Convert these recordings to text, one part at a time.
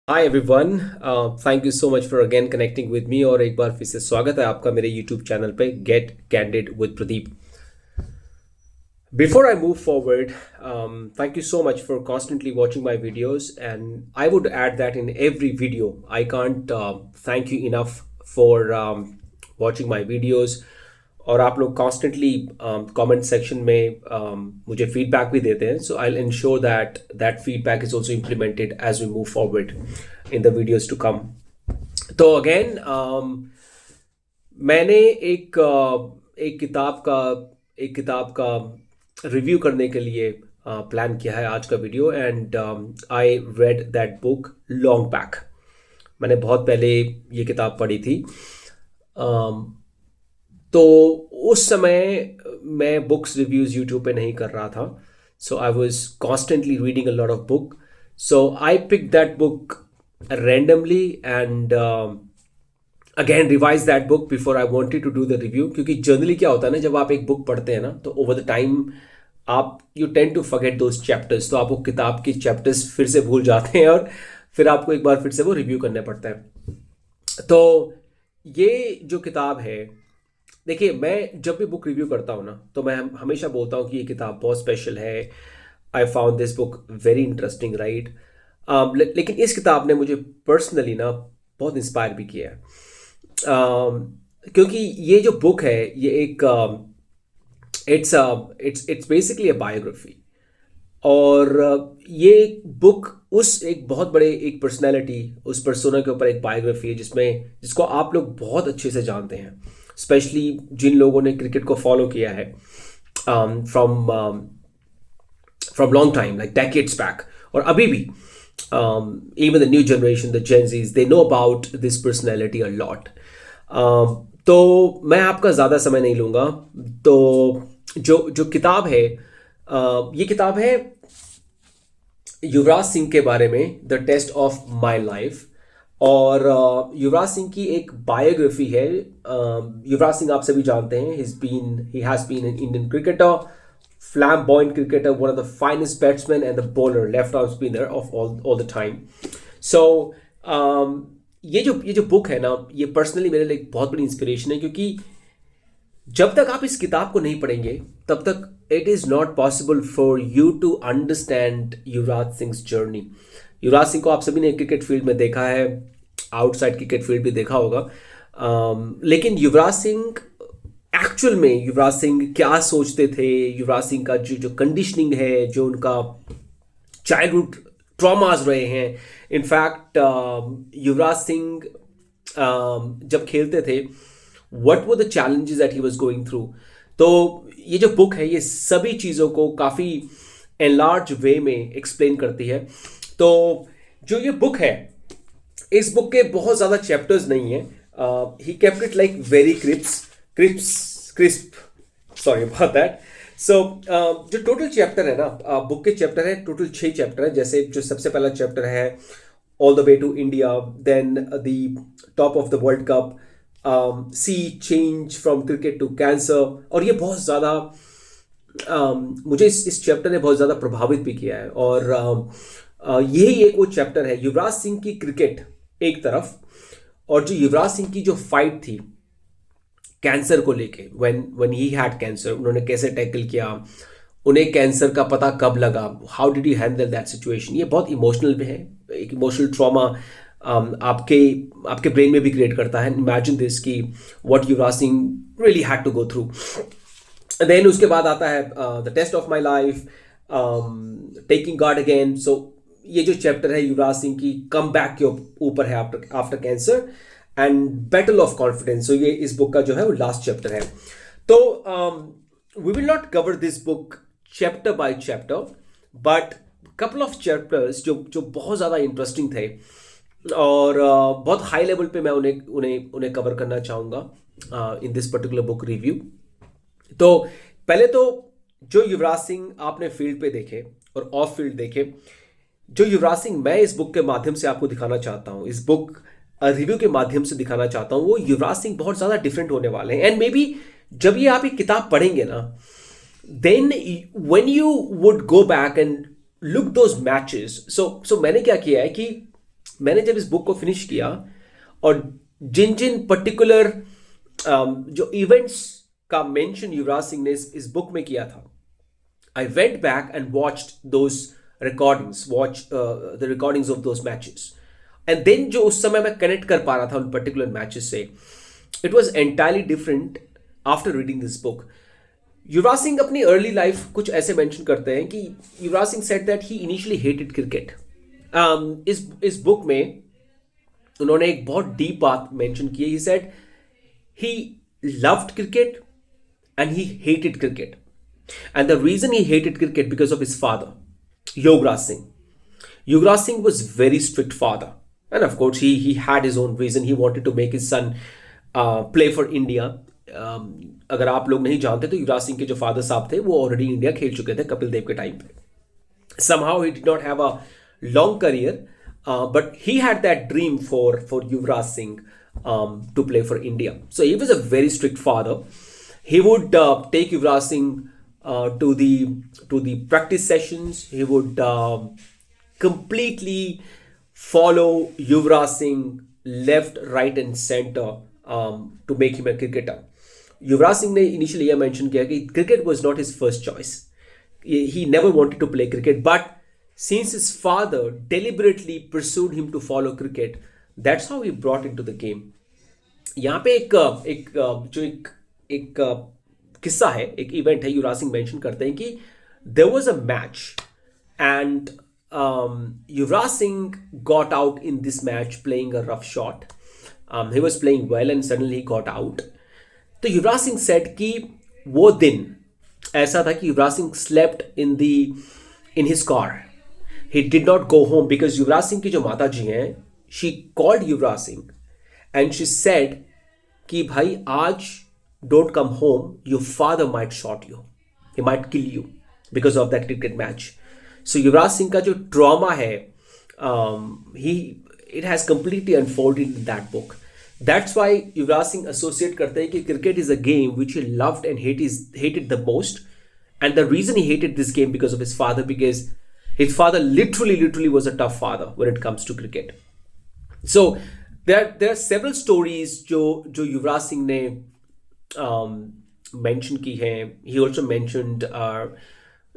Hi everyone, thank you so much for again connecting with me. और एक बार फिर से स्वागत है आपका मेरे यूट्यूब चैनल पे get candid with Pradeep. Before I move forward, thank you so much for constantly watching my videos. And I would add that in every video, I can't thank you enough for watching my videos. और आप लोग constantly comment section में मुझे feedback भी देते हैं, so I ensure that that feedback is also implemented as we move forward in the videos to come. तो again मैंने एक किताब का रिव्यू करने के लिए प्लान किया है आज का video. And I read that book long back. मैंने बहुत पहले ये किताब पढ़ी थी। तो उस समय मैं बुक्स रिव्यूज़ यूट्यूब पे नहीं कर रहा था, so I was constantly reading a lot of book. So I pick that book randomly and again revise that book before I wanted to do the review। क्योंकि जनरली क्या होता है ना, जब आप एक बुक पढ़ते हैं ना, तो ओवर द टाइम आप you tend to forget those chapters. तो आप वो किताब के चैप्टर्स फिर से भूल जाते हैं और फिर आपको एक बार फिर से वो रिव्यू करने पड़ता है। तो ये जो किताब है, देखिए, मैं जब भी बुक रिव्यू करता हूँ ना, तो मैं हमेशा बोलता हूँ कि ये किताब बहुत स्पेशल है। I found this book very interesting, right. लेकिन इस किताब ने मुझे पर्सनली ना बहुत इंस्पायर भी किया है। क्योंकि ये जो बुक है, ये एक इट्स बेसिकली अ बायोग्राफी। और ये बुक उस एक बहुत बड़े एक पर्सनैलिटी, उस पर्सोना के ऊपर एक बायोग्राफी है जिसको आप लोग बहुत अच्छे से जानते हैं, स्पेशली जिन लोगों ने क्रिकेट को फॉलो किया है from long time, like decades back. और अभी भी even the new generation, the Gen Zs, they know about this personality a lot। तो मैं आपका ज़्यादा समय नहीं लूँगा। तो जो जो किताब है, ये किताब है युवराज सिंह के बारे में, the test of my life. और युवराज सिंह की एक बायोग्राफी है। युवराज सिंह आप सभी जानते हैं, he has been an Indian cricketer, flamboyant cricketer, one of the finest batsmen and the bowler, left arm spinner of all the time। So ये जो बुक है ना, ये पर्सनली मेरे लिए एक बहुत बड़ी इंस्पिरेशन है। क्योंकि जब तक आप इस किताब को नहीं पढ़ेंगे, तब तक it is not possible for you to understand Yuvraj Singh journey. Yuvraj Singh को आप सभी ने क्रिकेट फील्ड में देखा है, आउटसाइड क्रिकेट फील्ड भी देखा होगा। लेकिन युवराज सिंह एक्चुअल में, युवराज सिंह क्या सोचते थे, युवराज सिंह का जो कंडीशनिंग है, जो उनका चाइल्डहुड ट्रॉमास रहे हैं। इनफैक्ट युवराज सिंह जब खेलते थे, what were the challenges that he was going through. तो ये जो बुक है, ये सभी चीज़ों को काफ़ी एनलार्ज वे में एक्सप्लेन करती है। तो जो ये बुक है, इस बुक के बहुत ज़्यादा चैप्टर्स नहीं है। He kept it like very crisp, sorry about that। So जो टोटल चैप्टर है ना, बुक के चैप्टर है टोटल 6 चैप्टर है। जैसे जो सबसे पहला चैप्टर है all the way to India, then the top of the world cup, sea change from cricket to cancer. और ये बहुत ज़्यादा मुझे इस चैप्टर ने बहुत ज़्यादा प्रभावित भी किया है। और यही एक वो चैप्टर है, युवराज सिंह की क्रिकेट एक तरफ, और जो युवराज सिंह की जो फाइट थी कैंसर को लेके, व्हेन ही हैड कैंसर, उन्होंने कैसे टैकल किया, उन्हें कैंसर का पता कब लगा, how did you handle that situation. ये बहुत इमोशनल भी है, एक इमोशनल ट्रॉमा आपके ब्रेन में भी क्रिएट करता है। इमेजिन दिस कि what Yuvraj Singh really had to go through. Then उसके बाद आता है the test of my life, taking guard again. So ये जो चैप्टर है युवराज सिंह की कम बैक के ऊपर है after cancer, and battle of confidence. So ये इस बुक का जो है वो लास्ट चैप्टर है। तो we will not cover this book chapter by chapter, but couple of chapters जो बहुत ज़्यादा इंटरेस्टिंग थे, और बहुत हाई लेवल पे मैं उन्हें कवर करना चाहूँगा in this particular book review. तो पहले तो जो युवराज सिंह आपने फील्ड पे देखे और ऑफ फील्ड देखे, जो युवराज सिंह मैं इस बुक के माध्यम से आपको दिखाना चाहता हूँ, इस बुक रिव्यू के माध्यम से दिखाना चाहता हूँ, वो युवराज सिंह बहुत ज़्यादा डिफरेंट होने वाले हैं। एंड मे बी जब ये आप एक किताब पढ़ेंगे ना, then when you would go back and look those matches. So मैंने क्या किया है कि मैंने जब इस बुक को फिनिश किया और जिन जिन पर्टिकुलर जो इवेंट्स का मेंशन युवराज सिंह ने इस बुक में किया था, I went back and watched those recordings, watch the recordings of those matches, and then जो उस समय मैं कनेक्ट कर पा रहा था उन पर्टिकुलर मैचेस से, it was entirely different after reading this book. Yuvraj Singh अपनी अर्ली लाइफ कुछ ऐसे मेंशन करते हैं कि Yuvraj Singh said that he initially hated cricket. इस बुक में उन्होंने एक बहुत डीप बात मेंशन की है. He said he loved cricket and he hated cricket, and the reason he hated cricket because of his father, Yuvraj Singh. Yuvraj Singh was very strict father, and of course he had his own reason. He wanted to make his son play for India. अगर आप लोग नहीं जानते तो युवराज सिंह के जो father साहब थे वो ऑलरेडी इंडिया खेल चुके थे कपिल देव के टाइम पे. Somehow he did not have a long career, but he had that dream for Yuvraj Singh to play for India. So he was a very strict father. He would take Yuvraj Singh to the practice sessions. He would completely follow Yuvraj Singh left, right, and center to make him a cricketer. Yuvraj Singh ने initially यह mention किया कि cricket was not his first choice. He never wanted to play cricket, but since his father deliberately pursued him to follow cricket, that's how he brought into the game. यहाँ पे एक किस्सा है, एक event है, Yuvraj Singh mention करते हैं कि there was a match and Yuvraj Singh got out in this match playing a rough shot. He was playing well and suddenly he got out. तो युवराज सिंह said कि वो दिन ऐसा था कि Yuvraj Singh slept in his car. He did not go home because Yuvraj Singh की जो माता जी हैं, she called Yuvraj Singh and she said कि भाई आज don't come home, your father might shot you, he might kill you because of that cricket match. So Yuvraj Singh का जो trauma है, it has completely unfolded in that book. That's why Yuvraj Singh associate करते हैं कि cricket is a game which he loved and hated the most, and the reason he hated this game because of his father, because his father literally was a tough father when it comes to cricket. So there are several stories जो युवराज सिंह ने mention की हैं. He also mentioned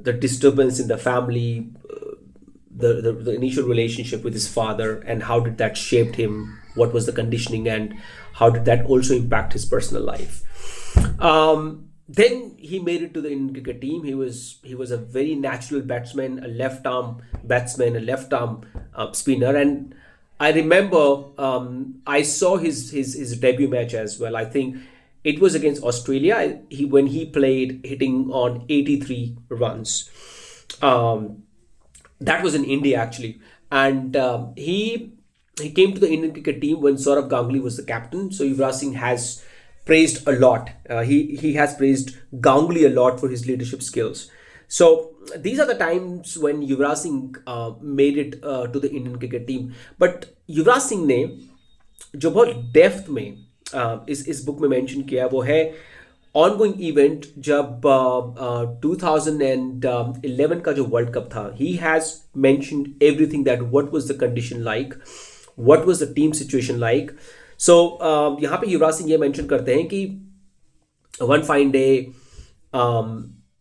the disturbance in the family, the initial relationship with his father, and how did that shaped him, what was the conditioning, and how did that also impact his personal life. Then he made it to the Indian cricket team. He was a very natural batsman, a left arm batsman, a left arm spinner, and I remember I saw his debut match as well. I think it was against Australia. When he played, hitting on 83 runs. That was in India actually, and he came to the Indian cricket team when Saurav Ganguly was the captain. So Yuvraj Singh has praised a lot. He has praised Ganguly a lot for his leadership skills. So these are the times when Yuvraj Singh made it to the Indian cricket team. But Yuvraj Singh ने जो बहुत depth में इस book में mention किया वो है ongoing event जब 2011 का जो वर्ल्ड कप था. He has mentioned everything, that what was the condition like, what was the team situation like. So यहाँ पे युवराज सिंह ये मेंशन करते हैं कि one fine day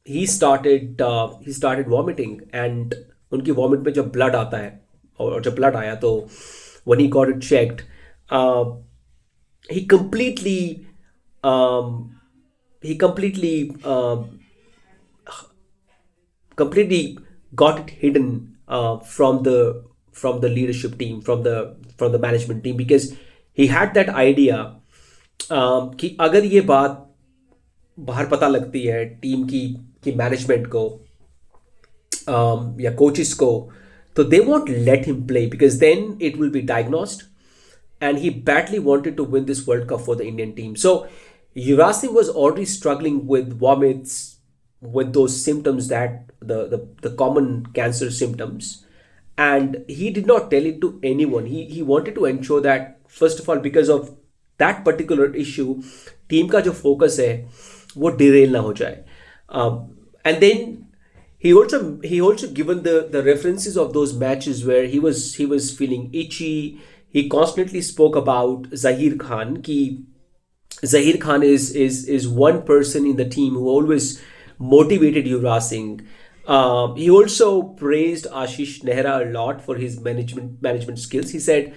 he started vomiting, and उनकी वॉमिट में जब ब्लड आता है, और जब ब्लड आया तो when he got it checked, he completely got it hidden from the leadership team, from the management team, because he had that idea कि अगर ये बात बाहर पता लगती है टीम की मैनेजमेंट को या कोचेस को, तो they won't let him play, because then it will be diagnosed, and he badly wanted to win this World Cup for the Indian team. So Yuvraj Singh was already struggling with vomits, with those symptoms, that the common cancer symptoms, and he did not tell it to anyone. He wanted to ensure that, first of all, because of that particular issue, team का जो focus है वो derail ना हो जाए. And then he also given the references of those matches where he was feeling itchy. He constantly spoke about Zahir Khan. Ki Zahir Khan is one person in the team who always motivated Yuvraj Singh. He also praised Ashish Nehra a lot for his management skills. He said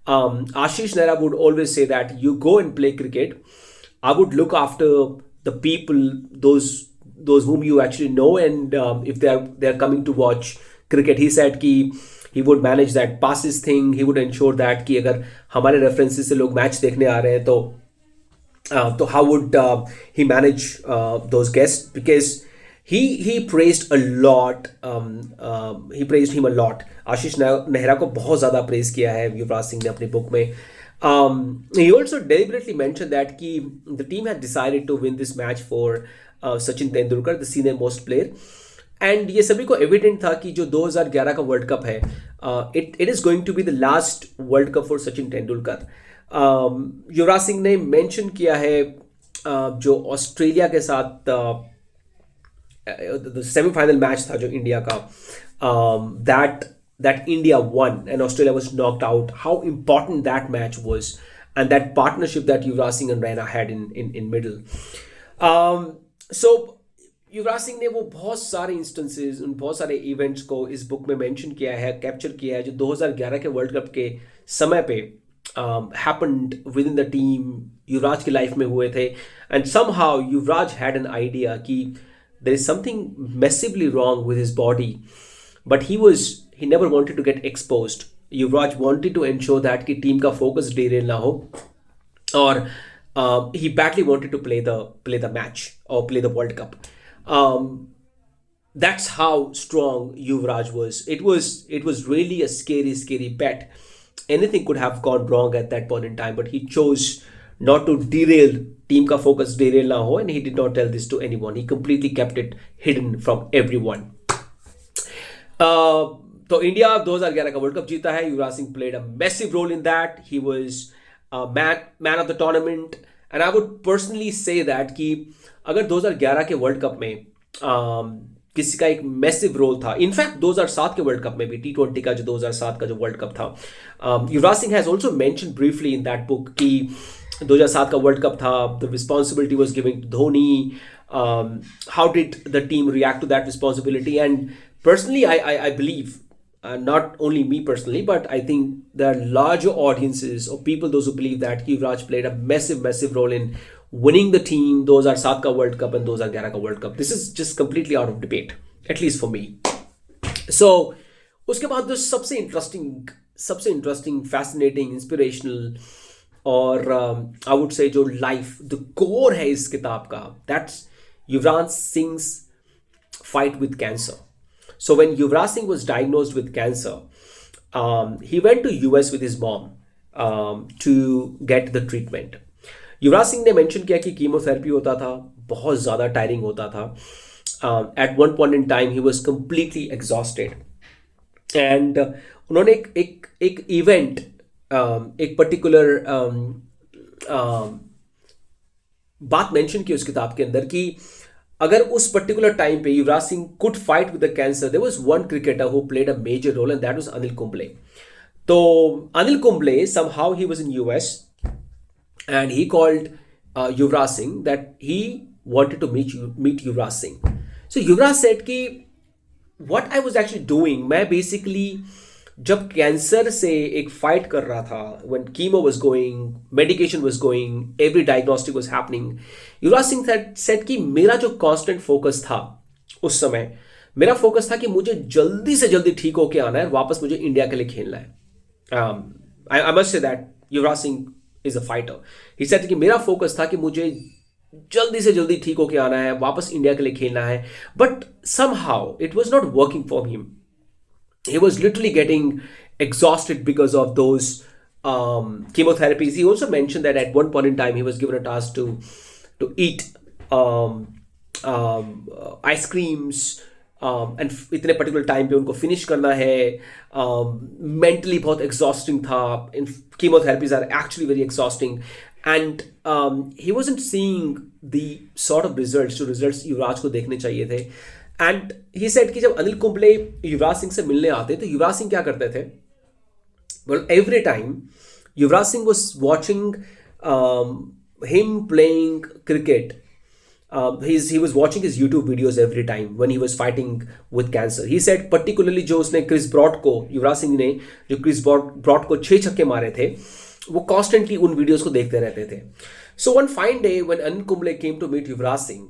Ashish Nehra would always say that you go and play cricket. I would look after the people, those whom you actually know, and if they are coming to watch cricket. He said कि he would manage that passes thing. He would ensure that कि अगर हमारे references से लोग match देखने आ रहे हैं तो how would he manage those guests, because he praised a lot, he praised him a lot. आशीष नेहरा को बहुत ज़्यादा प्रेज किया है युवराज सिंह ने अपनी बुक में. He also deliberately mentioned that कि the team had decided to win this match for Sachin Tendulkar, the senior most player. And ये सभी को एविडेंट था कि जो 2011 का वर्ल्ड कप है, it is going to be the last world cup for Sachin Tendulkar. Yuvraj Singh ने मेंशन किया है जो ऑस्ट्रेलिया के साथ सेमीफाइनल मैच था जो इंडिया का, that India won and Australia was knocked out, how important that match was, and that partnership that Yuvraj Singh and Raina had in middle. So युवराज सिंह ने वो बहुत सारे इंस्टेंसेस, उन बहुत सारे इवेंट्स को इस बुक में मेंशन किया है, कैप्चर किया है, जो 2011 के वर्ल्ड कप के समय पे happened with in the team, Yuvraj की लाइफ में हुए थे. And somehow Yuvraj had an idea कि there is something massively wrong with his body, but he never wanted to get exposed. Yuvraj wanted to ensure that कि team का focus derail ना हो, और he badly wanted to play the match or play the World Cup. That's how strong Yuvraj was. It was really a scary bet. Anything could have gone wrong at that point in time, but he chose not to derail team ka focus derail na ho, and he did not tell this to anyone. He completely kept it hidden from everyone. तो India 2011 का world cup जीता है. Yuvraj Singh played a massive role in that. He was man of the tournament, and I would personally say that कि अगर 2011 के world cup में किसी का एक मैसिव रोल था, इनफैक्ट 2007 के वर्ल्ड कप में भी, T20 का जो 2007 का जो वर्ल्ड कप था, Yuvraj Singh has also mention briefly in that book कि 2007 का वर्ल्ड कप था, the responsibility was giving to Dhoni, how did the team react to that responsibility. And personally I believe, not only me personally, but I think there are larger audiences or people those who believe that Yuvraj played a massive role in winning the team 2007 का World Cup and 2011 का World Cup. This is just completely out of debate, at least for me. So उसके बाद जो सबसे interesting, fascinating, inspirational और I would say जो life, the core है इस किताब का, that's Yuvraj Singh's fight with cancer. So when Yuvraj Singh was diagnosed with cancer, he went to US with his mom to get the treatment. युवराज सिंह ने mention किया कि chemotherapy होता था, बहुत ज़्यादा टायरिंग होता था. At one point in time he was completely exhausted. And उन्होंने एक इवेंट, एक पर्टिकुलर बात मेंशन की उस किताब के अंदर कि अगर उस पर्टिकुलर टाइम पे Yuvraj Singh could fight with the cancer, there was one cricketer who played a major role, and that was Anil Kumble. तो Anil Kumble, somehow he was in US, and he called Yuvraj Singh that he wanted to meet Yuvraj Singh. So Yuvraj said कि what I was actually doing, मैं basically जब cancer से एक fight कर रहा था, when chemo was going, medication was going, every diagnostic was happening, Yuvraj Singh said कि मेरा जो constant focus था उस समय, मेरा फोकस था कि मुझे जल्दी से जल्दी ठीक होके आना है, वापस मुझे इंडिया के लिए खेलना है. I must say that Yuvraj Singh is a fighter. He said कि मेरा फोकस था कि मुझे जल्दी से जल्दी ठीक होके आना है, वापस इंडिया के लिए खेलना है. But somehow it was not working for him. He was literally getting exhausted because of those chemotherapies. He also mentioned that at one point in time he was given a task to eat ice creams, and इतने particular time पे उनको finish करना है. Mentally बहुत exhausting था. Chemotherapies are actually very exhausting, and he wasn't seeing the sort of results जो results Yuvraj को देखने चाहिए थे. एंड ही सेड कि जब अनिल कुंबले युवराज सिंह से मिलने आते तो युवराज सिंह क्या करते थे, well, every time Yuvraj Singh was watching him playing cricket. He was watching his YouTube videos every time when he was fighting with cancer. He said particularly जो उसने क्रिस ब्रॉड को, युवराज सिंह ने जो क्रिस ब्रॉड को 6 छक्के मारे थे, वो कॉन्स्टेंटली उन वीडियोस को देखते रहते थे. So one fine day when Anil Kumble came to meet Yuvraj Singh,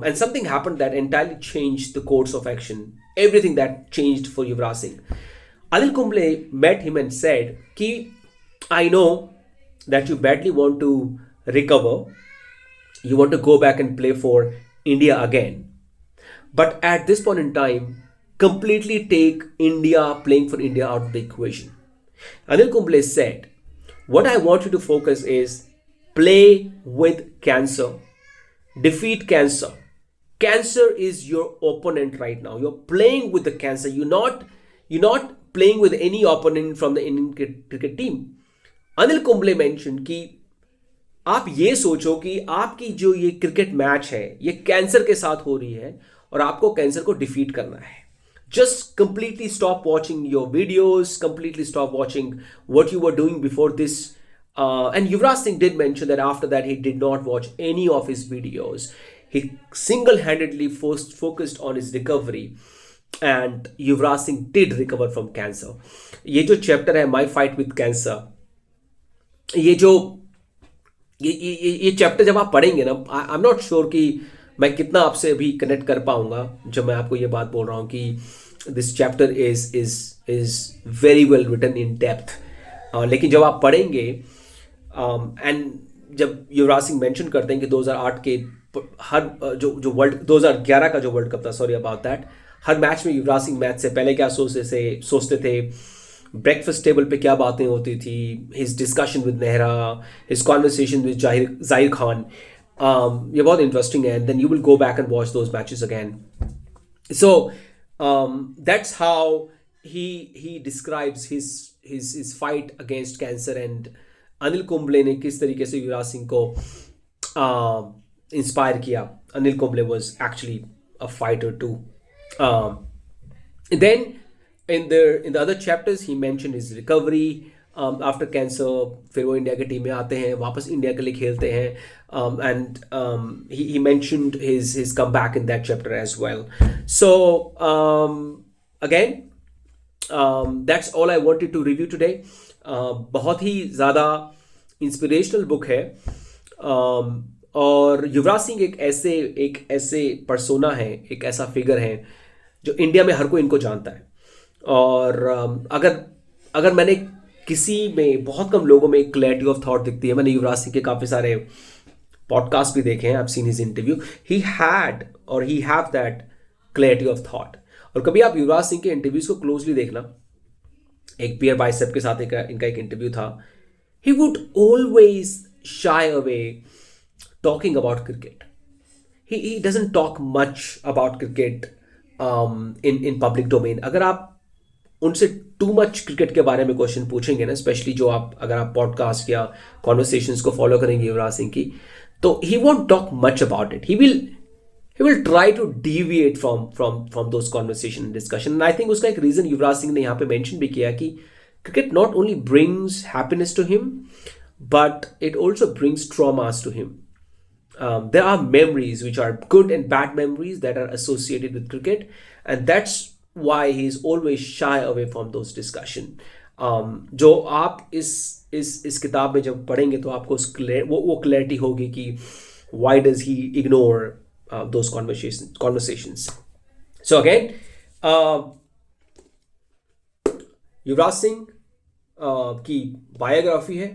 and something happened that entirely changed the course of action, everything that changed for Yuvraj Singh. Anil Kumble met him and said, Ki, I know that you badly want to recover. You want to go back and play for India again. But at this point in time, completely take India, playing for India, out of the equation. Anil Kumble said, what I want you to focus is play with cancer, defeat cancer. Cancer is your opponent right now. You're playing with the cancer. You're not playing with any opponent from the Indian cricket team. Anil Kumble mentioned कि आप ये सोचो कि आपकी जो ये cricket match है ये कैंसर के साथ हो रही है और आपको कैंसर को डिफीट करना है. Just completely stop watching your videos, completely stop watching what you were doing before this. And Yuvraj Singh did mention that after that he did not watch any of his videos. He single-handedly focused on his recovery. And Yuvraj Singh did recover from cancer. ये जो chapter है माई fight with cancer, ये chapter जब आप पढ़ेंगे ना, I am not sure कि मैं कितना आपसे अभी कनेक्ट कर पाऊंगा जब मैं आपको ये बात बोल रहा हूँ कि this chapter is very well written in depth. लेकिन जब आप पढ़ेंगे एंड जब युवराज सिंह मेंशन करते हैं कि 2008 के हर जो वर्ल्ड 2011 का जो वर्ल्ड कप था, sorry about that, her match में युवराज सिंह मैच से पहले क्या सोचते थे, ब्रेकफास्ट टेबल पे क्या बातें होती थी, his discussion with Nehra, his conversation with Zaheer Khan. ये बहुत इंटरेस्टिंग है. Then you will go back and watch those matches again. So that's how he describes his fight against cancer. And Anil Kumble ने किस तरीके से युवराज सिंह को इंस्पायर किया. Anil Kumble was actually a fighter too. Then in the other chapters he mentioned his recovery after cancer. फिर वो India की team में आते हैं, वापस इंडिया के लिए खेलते हैं. And he mentioned his comeback in that chapter as well. So again, that's all I wanted to review today. बहुत ही ज़्यादा इंस्पिरेशनल बुक है. और युवराज सिंह एक ऐसे पर्सोना है, एक ऐसा फिगर है जो इंडिया में हर कोई इनको जानता है. और अगर मैंने किसी में, बहुत कम लोगों में क्लैरिटी ऑफ थॉट दिखती है. मैंने युवराज सिंह के काफ़ी सारे पॉडकास्ट भी देखे हैं, I have seen his interview. He have that clarity of thought. और कभी आप युवराज सिंह के इंटरव्यूज को क्लोजली देखना, एक पियर बाइसेप के साथ इनका एक इंटरव्यू था. He would always shy away talking about cricket. He doesn't talk much about cricket in public domain. अगर आप उनसे टू मच क्रिकेट के बारे में क्वेश्चन पूछेंगे ना, स्पेशली अगर आप पॉडकास्ट या कॉन्वर्सेशंस को फॉलो करेंगे युवराज सिंह की, तो he won't talk much about it. He will try to deviate from those conversation and discussion. And I think उसका एक reason युवराज सिंह ने यहाँ पे mention भी किया कि cricket not only brings happiness to him, but it also brings traumas to him. There are memories which are good and bad memories that are associated with cricket, and that's why he is always shy away from those discussion. जो आप इस किताब में जब पढ़ेंगे तो आपको वो क्लैरिटी होगी कि why does he ignore those conversations. So again, Yuvraj Singh की बायोग्राफी है.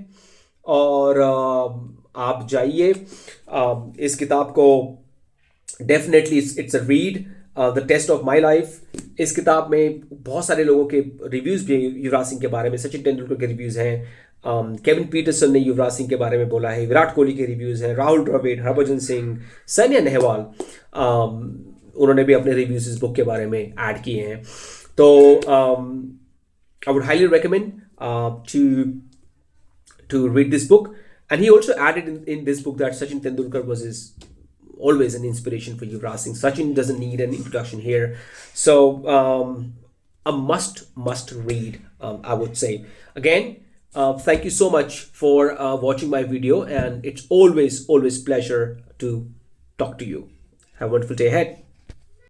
और आप जाइए इस किताब को, definitely it's a read. The test of my life. इस किताब में बहुत सारे लोगों के रिव्यूज़ भी युवराज सिंह के बारे में. सचिन तेंदुलकर के रिव्यूज़ हैं, केविन पीटरसन ने युवराज सिंह के बारे में बोला है, विराट कोहली के रिव्यूज़ हैं, राहुल द्रविड़, हरभजन सिंह, सानिया नेहवाल, उन्होंने भी अपने रिव्यूज़ इस बुक के बारे में ऐड किए हैं. तो I would highly recommend to read this book. And he also added in this book that Sachin Tendulkar was his always an inspiration for Yuvraj Singh. Sachin doesn't need an introduction here. So a must read, I would say. Again, thank you so much for watching my video, and it's always pleasure to talk to you. Have a wonderful day ahead.